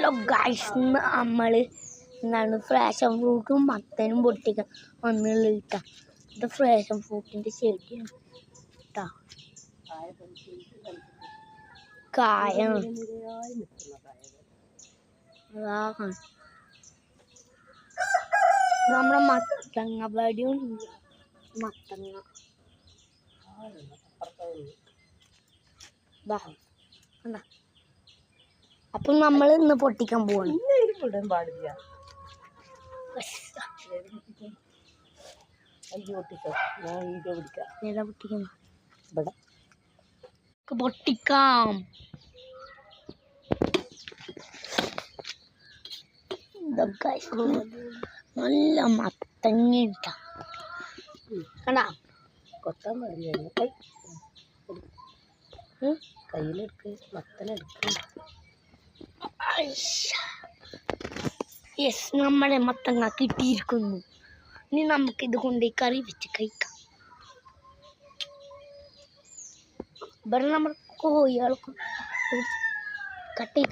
Hello guys, നമ്മൾ എന്താണ് passion ഫ്രൂട്ടും മത്തനും പൊട്ടിക്കാൻ വന്നുള്ള കിട്ടാ. ഇത് ഫ്രാഷൻ ഫ്രൂട്ടിൻ്റെ ചെടിയാണ് കേട്ടോ. കായാണ് നമ്മുടെ മത്തങ്ങ വടിയും മത്തങ്ങ എന്താ. അപ്പം നമ്മൾ ഇന്ന് പൊട്ടിക്കാൻ പോവാണ്. പൊട്ടിക്കാം. നല്ല മത്തങ്ങ കണ്ടാ. കൊത്താൻ പാടില്ല. കയ്യിലെടുക്ക്, മത്തനെടുക്ക്. യെസ്, നമ്മുടെ മത്തങ്ങ കിട്ടിയിരിക്കുന്നു. ഇനി നമുക്കിത് കൊണ്ട് കറി വെച്ച് കഴിക്കാം. ഇവിടെ നമ്മൾ കോഴികൾക്ക് കട്ടി